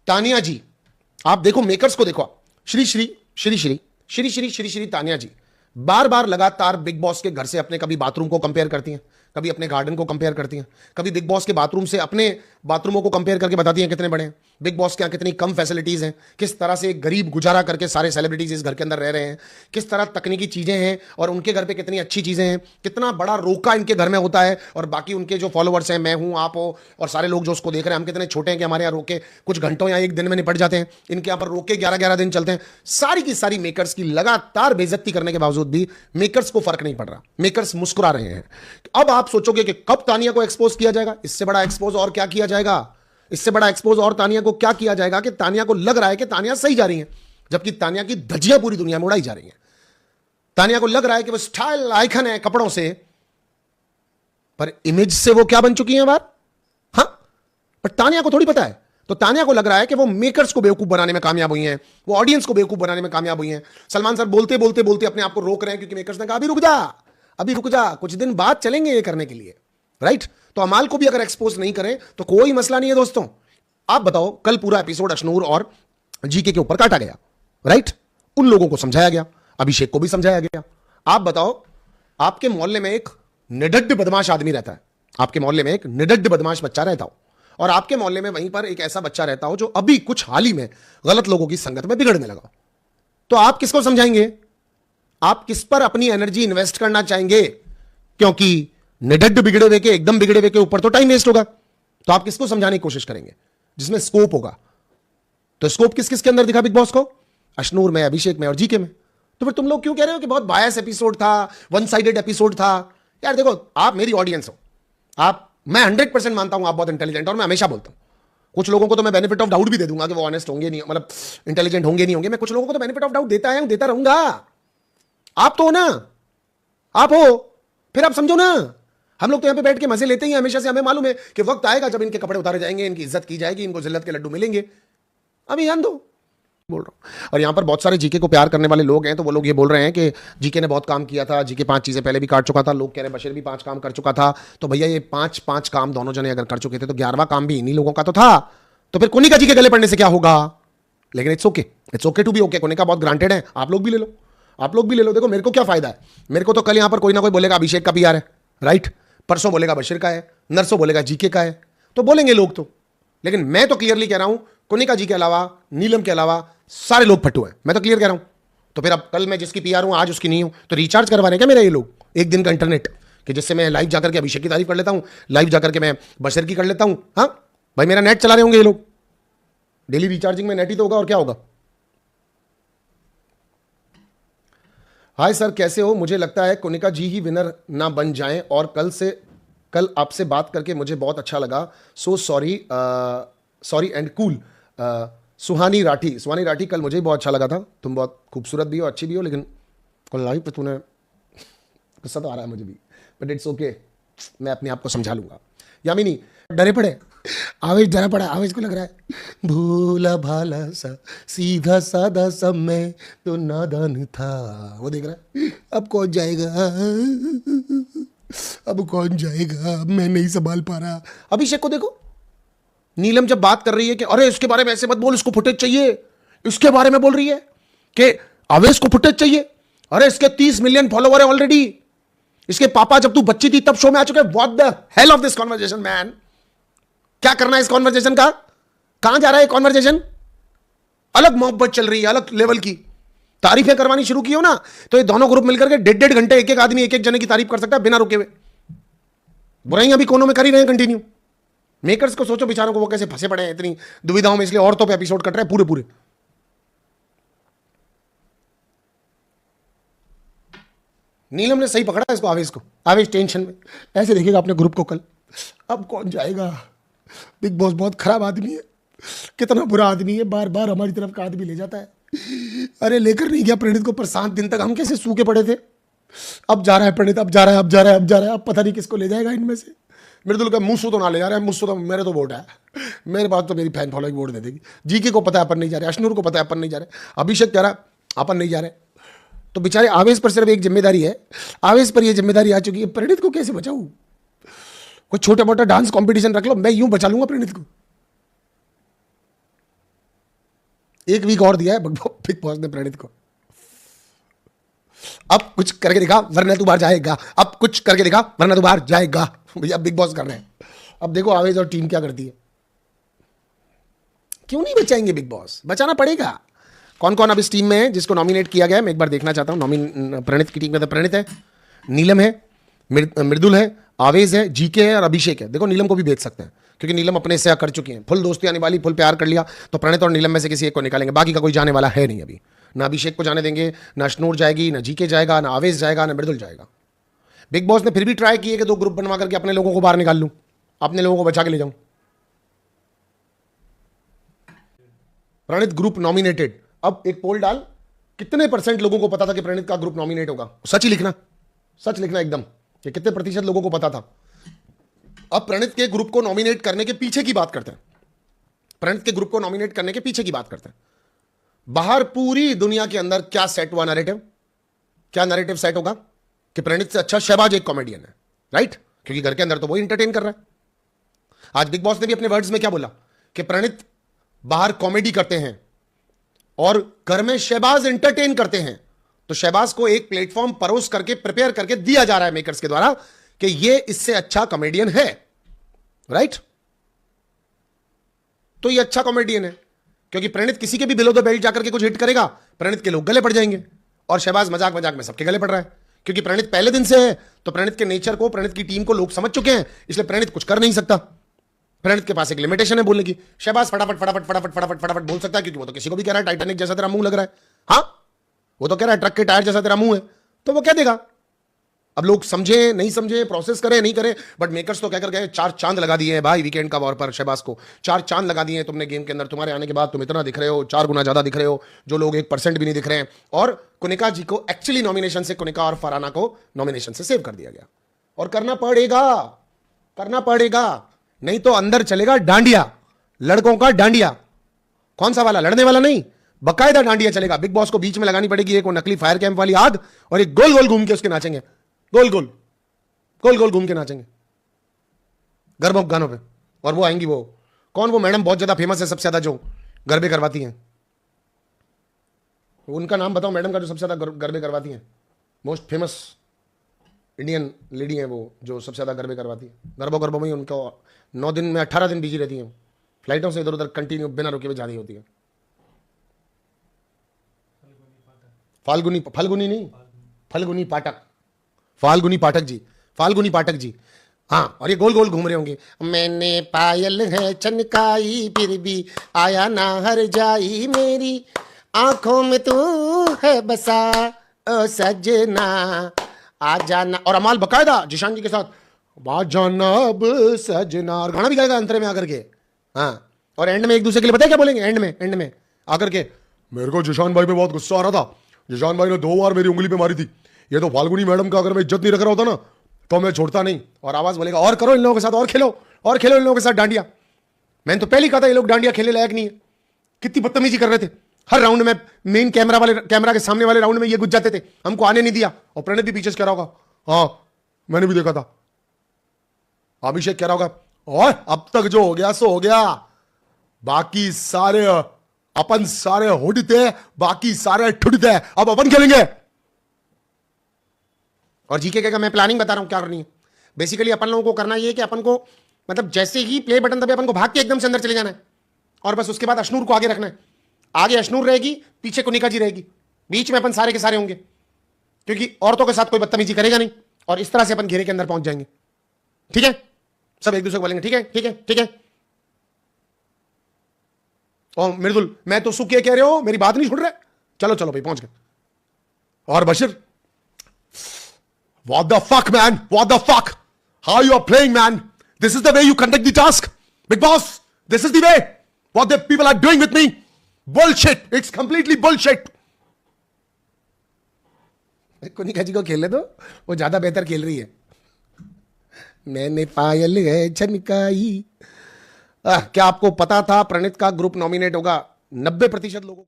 तानिया जी, आप देखो मेकर्स को देखो, श्री श्री श्री श्री श्री श्री श्री श्री तानिया जी बार बार लगातार बिग बॉस के घर से अपने कभी बाथरूम को कंपेयर करती हैं, कभी अपने गार्डन को कंपेयर करती हैं, कभी बिग बॉस के बाथरूम से अपने बाथरूमों को कंपेयर करके बताती हैं कितने बड़े हैं, बिग बॉस के यहाँ कितनी कम फैसिलिटीज हैं, किस तरह से एक गरीब गुजारा करके सारे सेलिब्रिटीज इस घर के अंदर रह रहे हैं, किस तरह तकनीकी चीजें हैं और उनके घर पे कितनी अच्छी चीजें हैं, कितना बड़ा रोका इनके घर में होता है और बाकी उनके जो फॉलोअर्स हैं, मैं हूं, आप हो और सारे लोग जो उसको देख रहे हैं, हम कितने छोटे हैं कि हमारे यहाँ रोके कुछ घंटों या एक दिन में निपट जाते हैं, इनके यहाँ पर रोके 11-11 दिन चलते हैं। सारी की सारी मेकर्स की लगातार बेइज्जती करने के बावजूद भी मेकर्स को फर्क नहीं पड़ रहा, मेकर्स मुस्कुरा रहे हैं। अब आप सोचोगे कि कब तानिया को एक्सपोज किया जाएगा, इससे बड़ा एक्सपोज और क्या किया जाएगा, इससे बड़ा एक्सपोज और तानिया को क्या किया जाएगा कि तानिया को लग रहा है कि तानिया सही जा रही है, जबकि तानिया की धज्जियां पूरी दुनिया में उड़ाई जा रही हैं। तानिया को लग रहा है कि वो स्टाइल आइकन है कपड़ों से, पर इमेज से वो क्या बन चुकी है बात, हाँ, पर तानिया को थोड़ी पता है। तो तानिया को लग रहा है कि वो मेकर्स को बेवकूफ बनाने में कामयाब हुई हैं, वो ऑडियंस को बेवकूफ बनाने में कामयाब हुई हैं। सलमान सर बोलते बोलते बोलते अपने आप को रोक रहे हैं क्योंकि मेकर्स ने कहा अभी रुक जा, कुछ दिन बाद चलेंगे ये करने के लिए, राइट। तो अमाल को भी अगर एक्सपोज नहीं करें तो कोई मसला नहीं है दोस्तों। आप बताओ, कल पूरा एपिसोड अशनूर और जीके के ऊपर काटा गया, राइट, उन लोगों को समझाया गया, अभिषेक को भी समझाया गया। आप बताओ, आपके मोहल्ले में एक निडड्ड बदमाश आदमी रहता है, आपके मोहल्ले में एक निडड्ड बदमाश बच्चा रहता हो और आपके मोहल्ले में वहीं पर एक ऐसा बच्चा रहता हो जो अभी कुछ हाल ही में गलत लोगों की संगत में बिगड़ने लगा, तो आप किसको समझाएंगे, आप किस पर अपनी एनर्जी इन्वेस्ट करना चाहेंगे? क्योंकि निडड्ड बिगड़े हुए के, एकदम बिगड़े हुए के ऊपर तो टाइम वेस्ट होगा, तो आप किसको समझाने की कोशिश करेंगे जिसमें स्कोप होगा? तो स्कोप किस किस के अंदर दिखा बिग बॉस को? अशनूर में, अभिषेक में और जीके में। तो फिर तुम लोग क्यों कह रहे हो कि बहुत बायस एपिसोड था, वन साइडेड एपिसोड था? यार देखो, आप मेरी ऑडियंस हो, मैं 100% मानता हूं आप बहुत इंटेलिजेंट, और मैं हमेशा बोलता हूं कुछ लोगों को तो मैं बेनिफिट ऑफ डाउट भी दे दूंगा कि वो ऑनेस्ट होंगे नहीं, मतलब इंटेलिजेंट होंगे नहीं होंगे, मैं कुछ लोगों को तो बेनिफिट ऑफ डाउट देता है, देता रहूंगा। आप तो हो ना, आप हो, फिर आप समझो ना। हम लोग तो यहां पे बैठ के मजे लेते ही हैं हमेशा से, हमें मालूम है कि वक्त आएगा जब इनके कपड़े उतारे जाएंगे, इनकी इज्जत की जाएगी, इनको जिल्लत के लड्डू मिलेंगे। अभी ध्यान दो, बोल रहा हूं। और यहां पर बहुत सारे जीके को प्यार करने वाले लोग हैं, तो वो लोग ये बोल रहे हैं कि जीके ने बहुत काम किया था, जीके 5 चीजें पहले भी काट चुका था, लोग कह रहे हैं बशीर भी 5 काम कर चुका था। तो भैया ये 5 काम दोनों जने अगर कर चुके थे तो 11वां काम भी इन्हीं लोगों का तो था, तो फिर कोनिका जी के गले पड़ने से क्या होगा? लेकिन it's okay to be okay, Konika बहुत ग्रांटेड है, आप लोग भी ले लो, आप लोग भी ले लो। देखो मेरे को क्या फायदा है, मेरे को तो कल यहां पर कोई ना कोई बोलेगा अभिषेक का पीआर है, राइट, परसों बोलेगा बशीर का है, नरसों बोलेगा जीके का है, तो बोलेंगे लोग तो। लेकिन मैं तो क्लियरली कह रहा हूं, कोनिका जी के अलावा, नीलम के अलावा सारे लोग फट्टू हैं, मैं तो क्लियर कह रहा हूं। तो फिर अब कल मैं जिसकी पीआर हूं, आज उसकी नहीं हूं, तो रिचार्ज करवा रहे हैं क्या मेरा ये लोग एक दिन का इंटरनेट, कि जिससे मैं लाइव जाकर के अभिषेक की तारीफ कर लेता हूं, लाइव जाकर के मैं बशीर की कर लेता हूं? हाँ भाई, मेरा नेट चला रहे होंगे ये लोग, डेली रिचार्जिंग में नेट ही तो होगा, और क्या होगा। हाय सर, कैसे हो? मुझे लगता है कोनिका जी ही विनर ना बन जाएं, और कल आपसे बात करके मुझे बहुत अच्छा लगा, सो सॉरी एंड कूल। सुहानी राठी, कल मुझे भी बहुत अच्छा लगा था, तुम बहुत खूबसूरत भी हो, अच्छी भी हो, लेकिन कल लाइव पे तूने, गुस्सा तो आ रहा है मुझे भी, बट इट्स ओके, मैं अपने आप को समझा लूंगा। यामिनी, डरे पड़े, आवेश डरा पड़ा, आवेश को लग रहा है भोला भाला सा सीधा साधा सब मैं तो नादान था, वो देख रहा है अब कौन जाएगा, अब कौन जाएगा, अब मैं नहीं संभाल पा रहा। अभिषेक को देखो, नीलम जब बात कर रही है कि अरे इसके बारे में ऐसे मत बोल, इसको फुटेज चाहिए, इसके बारे में बोल रही है कि आवेश को फुटेज चाहिए, अरे इसके 30 मिलियन फॉलोवर है ऑलरेडी, इसके पापा जब तू बच्ची थी तब शो में आ चुके हैं। What the hell of this conversation man, क्या करना है इस कॉन्वर्जेशन का, कहां जा रहा है कॉन्वर्जेशन? अलग मोहब्बत चल रही है, अलग लेवल की तारीफें करवानी शुरू की हो ना, तो ये दोनों ग्रुप मिलकर के 1.5 घंटे एक एक आदमी एक एक जने की तारीफ कर सकता है बिना रुके हुए। बुराइयां भी कोनों में कर ही रहे हैं कंटिन्यू। मेकर्स को सोचो बेचारों को, वो कैसे फंसे पड़े हैं इतनी दुविधाओं में, इसलिए औरतों पे एपिसोड कट रहे हैं पूरे। नीलम ने सही पकड़ा इसको, आवेश को, आवेश टेंशन में ऐसे देखेगा अपने ग्रुप को कल, अब कौन जाएगा, बिग बॉस बहुत खराब आदमी है, कितना बुरा आदमी है, बार बार हमारी तरफ का आदमी ले जाता है। अरे लेकर नहीं गया प्रणीत को, पर 7 दिन तक हम कैसे सूखे पड़े थे, अब जा रहा है प्रणीत, अब जा रहा है, अब पता नहीं किसको ले जाएगा इनमें से। मृदुल का मुझसे तो ना ले जा रहा है, मुझसे तो मेरे तो वोट है, मेरे पास तो मेरी फैन फॉलोइंग वोट दे देगी। जीके को पता है अपन नहीं जा रहे, अशनूर को पता है अपन नहीं जा रहे, अभिषेक कह रहा अपन नहीं जा रहे, तो बेचारे आवेश पर सिर्फ एक जिम्मेदारी है, आवेश पर यह जिम्मेदारी आ चुकी है, प्रणीत को कैसे बचाऊं? कोई छोटा मोटा डांस कंपटीशन रख लो, मैं यूं बचा लूंगा प्रणीत को। 1 वीक और दिया है बिग बॉस ने प्रणीत को। अब कुछ करके दिखा वरना तू बाहर जाएगा, अब कुछ करके दिखा वरना तू बाहर जाएगा। भैया बिग बॉस कर रहे हैं। अब देखो आवेश और टीम क्या करती है। क्यों नहीं बचाएंगे बिग बॉस? बचाना पड़ेगा। कौन कौन अब इस टीम में है जिसको नॉमिनेट किया गया है, मैं एक बार देखना चाहता हूं। प्रणीत की टीम में तो प्रणीत है, नीलम है, मृदुल है, आवेश है, जीके है और अभिषेक है। देखो नीलम को भी भेज सकते हैं क्योंकि नीलम अपने से कर चुकी हैं, फुल दोस्ती आने वाली, फुल प्यार कर लिया, तो प्रणीत और नीलम में से किसी एक को निकालेंगे। बाकी का कोई जाने वाला है नहीं अभी। ना अभिषेक को जाने देंगे, ना अश्नूर जाएगी, ना जीके जाएगा, ना आवेश जाएगा, ना मृदुल जाएगा। बिग बॉस ने फिर भी ट्राई किए कि 2 ग्रुप बनवा करके अपने लोगों को बाहर निकाल लूं, अपने लोगों को बचा के ले जाऊं। प्रणीत ग्रुप नॉमिनेटेड। अब एक पोल डाल, कितने % लोगों को पता था कि प्रणीत का ग्रुप नॉमिनेट होगा? सच ही लिखना, सच लिखना एकदम, कि कितने % लोगों को पता था। अब प्रणीत के ग्रुप को नॉमिनेट करने के पीछे की बात करते हैं। प्रणीत के ग्रुप को नॉमिनेट करने के पीछे की बात करते हैं। बाहर पूरी दुनिया के अंदर क्या सेट हुआ नैरेटिव? क्या नैरेटिव सेट होगा कि प्रणीत से अच्छा शहबाज एक कॉमेडियन है, राइट? क्योंकि घर के अंदर तो वो इंटरटेन कर रहा है। आज बिग बॉस ने भी अपने वर्ड्स में क्या बोला कि प्रणीत बाहर कॉमेडी करते हैं और घर में शहबाज एंटरटेन करते हैं। तो शहबाज को एक प्लेटफॉर्म परोस करके, प्रिपेयर करके दिया जा रहा है मेकर्स के द्वारा कि ये इससे अच्छा कॉमेडियन है, राइट? तो ये अच्छा कॉमेडियन है क्योंकि प्रणीत किसी के भी बिलो द बेल्ट जाकर के कुछ हिट करेगा, प्रणीत के लोग गले पड़ जाएंगे। और शहबाज मजाक मजाक में सबके गले पड़ रहा है क्योंकि प्रणीत पहले दिन से है, तो प्रणीत के नेचर को, प्रणीत की टीम को लोग समझ चुके हैं, इसलिए प्रणीत कुछ कर नहीं सकता। प्रणीत के पास एक लिमिटेशन है बोलने की। शहबाज फटाफट फटाफट फटाफट फटाफट फटाफट बोल सकता है क्योंकि वो तो किसी को भी कह रहा है टाइटैनिक जैसा तेरा मुंह लग रहा है। हाँ, वो तो कह रहा है ट्रक के टायर जैसा तेरा मुंह है, तो वो कह देगा। अब लोग समझे नहीं समझे, प्रोसेस करें नहीं करें, बट मेकर्स तो कहकर गए 4 चांद लगा दिए हैं भाई वीकेंड का वॉर पर। शहबाज को 4 चांद लगा दिए हैं तुमने गेम के अंदर। तुम्हारे आने के बाद तुम इतना दिख रहे हो, 4 गुना ज्यादा दिख रहे हो, जो लोग 1% भी नहीं दिख रहे हैं। और कुनिका जी को एक्चुअली नॉमिनेशन से, कुनिका और फरहाना को नॉमिनेशन से सेव कर दिया गया। और करना पड़ेगा, करना पड़ेगा, नहीं तो अंदर चलेगा डांडिया, लड़कों का डांडिया। कौन सा वाला? लड़ने वाला नहीं, बकायदा डांडिया चलेगा। बिग बॉस को बीच में लगानी पड़ेगी एक वो नकली फायर कैंप वाली आग, और एक गोल गोल घूम के उसके नाचेंगे, गोल गोल गोल गोल घूम के नाचेंगे गरबों गानों पे। और वो आएंगी, वो कौन, वो मैडम बहुत ज्यादा फेमस है, सबसे ज्यादा जो गरबे करवाती हैं, उनका नाम बताओ मैडम का, जो सबसे ज्यादा गरबे करवाती हैं। मोस्ट फेमस इंडियन लेडी है वो, जो सबसे ज्यादा गरबे करवाती है। गरबों में ही उनको 9 दिन में 18 दिन बिजी रहती हैं, फ्लाइटों से इधर उधर कंटिन्यू बिना रुके हुए जा रही होती है। फाल्गुनी, फाल्गुनी नहीं, फाल्गुनी पाठक, फाल्गुनी पाठक जी, फाल्गुनी पाठक जी। हाँ, और ये गोल गोल घूम रहे होंगे। मैंने पायल है चनकाई फिर भी आया ना हर जाई, मेरी आंखों में तू है बसा ओ सजना आ जाना। और अमाल बकायदा जिशान जी के साथ आ जाना अब सजना, और गाना भी गाएगा अंतरे में आकर के। हाँ, और एंड में एक दूसरे के लिए पता है क्या बोलेंगे? एंड में आकर के, मेरे को जिशान भाई पे बहुत गुस्सा आ रहा था, जिशान भाई ने 2 बार मेरी उंगली पे मारी थी, ये तो फाल्गुनी मैडम का अगर मैं इज्जत नहीं रख रहा होता ना तो मैं छोड़ता नहीं। और आवाज बोलेगा, और करो इन लोगों के साथ, और खेलो, और खेलो इन लोगों के साथ डांडिया। मैंने तो पहले ही कहा था ये लोग डांडिया खेलने लायक नहीं है। कितनी बदतमीजी कर रहे थे हर राउंड में। मेन कैमरा के सामने वाले राउंड में ये घुस जाते थे, हमको आने नहीं दिया। और प्रणीत भी पीछे कह रहा होगा, हाँ मैंने भी देखा था। अभिषेक कह रहा होगा, और अब तक जो हो गया सो हो गया, बाकी सारे अपन सारे हुडते, बाकी सारे ठुडते, अब अपन खेलेंगे। और जीके कहेगा, मैं प्लानिंग बता रहा हूं क्या करनी है। बेसिकली अपन लोगों को करना ये है कि अपन को, मतलब जैसे ही प्ले बटन दबे अपन को भाग के एकदम से अंदर चले जाना है, और बस उसके बाद अश्नूर को आगे रखना है। आगे अश्नूर रहेगी, पीछे कुनिका जी रहेगी, बीच में अपन सारे के सारे होंगे, क्योंकि औरतों के साथ कोई बदतमीजी करेगा नहीं। और इस तरह से अपन घेरे के अंदर पहुंच जाएंगे, ठीक है? सब एक दूसरे को बोलेंगे, ठीक है ठीक है ठीक है। और मृदुल, मैं तो सुखिए कह रहे हो, मेरी बात नहीं सुन रहे, चलो चलो भाई पहुंच गए। और Bashir, what the fuck man, what the fuck, how you are playing man, this is the way you conduct the task, Big Boss, this is the way what the people are doing with me, bullshit, it's completely bullshit। Kunika जी को खेलने दो, वो ज्यादा बेहतर खेल रही है। मैंने पायल है चनकाई। क्या आपको पता था प्रणीत का ग्रुप नॉमिनेट होगा? 90% लोगों को